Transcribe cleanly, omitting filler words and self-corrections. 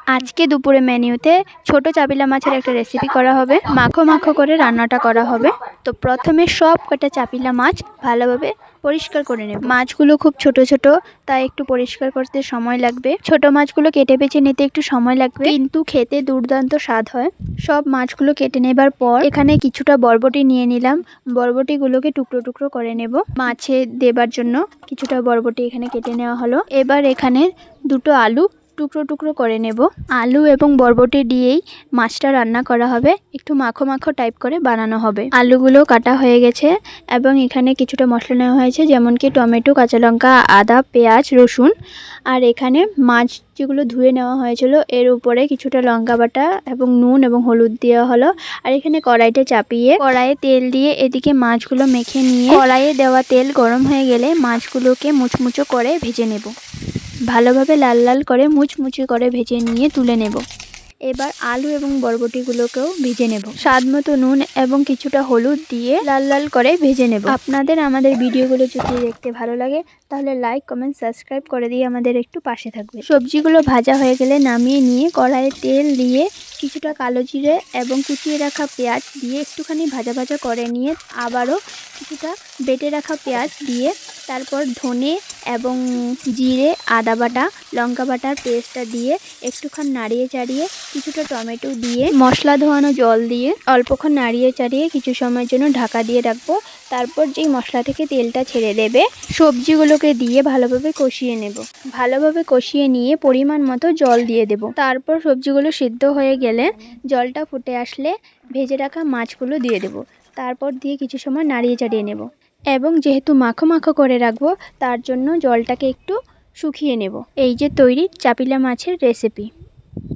আজকে দুপুরে মেনুতে ছোট চাপিলা মাছের একটা রেসিপি করা হবে। মাখো মাখো করে রান্নাটা করা হবে। তো প্রথমে সব কটা চাপিলা মাছ ভালোভাবে পরিষ্কার করে নেব। মাছগুলো খুব ছোট ছোট, তাই একটু পরিষ্কার করতে সময় লাগবে। ছোট মাছগুলো কেটে বেছে নিতে একটু সময় লাগবে, কিন্তু খেতে দুর্দান্ত স্বাদ হয়। সব মাছগুলো কেটে নেবার পর এখানে কিছুটা বরবটি নিয়ে নিলাম। বরবটিগুলোকে টুকরো টুকরো করে নেব। মাছে দেবার জন্য কিছুটা বরবটি এখানে কেটে নেওয়া হলো। এবার এখানে দুটো আলু টুকরো টুকরো করে নেব। আলু এবং বরবটি দিয়েই মাছটা রান্না করা হবে, একটু মাখো মাখো টাইপ করে বানানো হবে। আলুগুলো কাটা হয়ে গেছে এবং এখানে কিছুটা মশলা নেওয়া হয়েছে, যেমন কি টমেটো, কাঁচা লঙ্কা, আদা, পেঁয়াজ, রসুন। আর এখানে মাছ যেগুলো ধুয়ে নেওয়া হয়েছিল এর উপরে কিছুটা লঙ্কা বাটা এবং নুন এবং হলুদ দেওয়া হলো। আর এখানে কড়াইটা চাপিয়ে কড়াইয়ে তেল দিয়ে এদিকে মাছগুলো মেখে নিয়ে কড়াইয়ে দেওয়া তেল গরম হয়ে গেলে মাছগুলোকে মুচমুচো করে ভেজে নেব। ভালোভাবে লাল লাল করে মুচমুচে করে ভেজে নিয়ে তুলে নেব। এবার আলু এবং বরবটিগুলোকেও ভেজে নেব। স্বাদ মতো নুন এবং কিছুটা হলুদ দিয়ে লাল লাল করে ভেজে নেব। আপনাদের আমাদের ভিডিওগুলো যদি দেখতে ভালো লাগে তাহলে লাইক, কমেন্ট, সাবস্ক্রাইব করে দিয়ে আমাদের একটু পাশে থাকবে। সবজিগুলো ভাজা হয়ে গেলে নামিয়ে নিয়ে কড়াইয়ে তেল দিয়ে কিছুটা কালো জিরে এবং কুচিয়ে রাখা পেঁয়াজ দিয়ে একটুখানি ভাজা ভাজা করে নিয়ে আবারও কিছুটা বেটে রাখা পেঁয়াজ দিয়ে তারপর ধনে এবং জিরে, আদা বাটা, লঙ্কা বাটার পেস্টটা দিয়ে একটুক্ষণ নাড়িয়ে চাড়িয়ে কিছুটা টমেটো দিয়ে মশলা ধোয়ানো জল দিয়ে অল্পক্ষণ নাড়িয়ে চাড়িয়ে কিছু সময়ের জন্য ঢাকা দিয়ে রাখবো। তারপর যেই মশলা থেকে তেলটা ছেড়ে দেবে সবজিগুলোকে দিয়ে ভালোভাবে কষিয়ে নেব। ভালোভাবে কষিয়ে নিয়ে পরিমাণ মতো জল দিয়ে দেব। তারপর সবজিগুলো সিদ্ধ হয়ে গেলে জলটা ফুটে আসলে ভেজে রাখা মাছগুলো দিয়ে দেব। তারপর দিয়ে কিছু সময় নাড়িয়ে চাড়িয়ে নেব এবং যেহেতু মাখো মাখো করে রাখবো তার জন্য জলটাকে একটু শুকিয়ে নেব। এই যে তৈরি চাপিলা মাছের রেসিপি।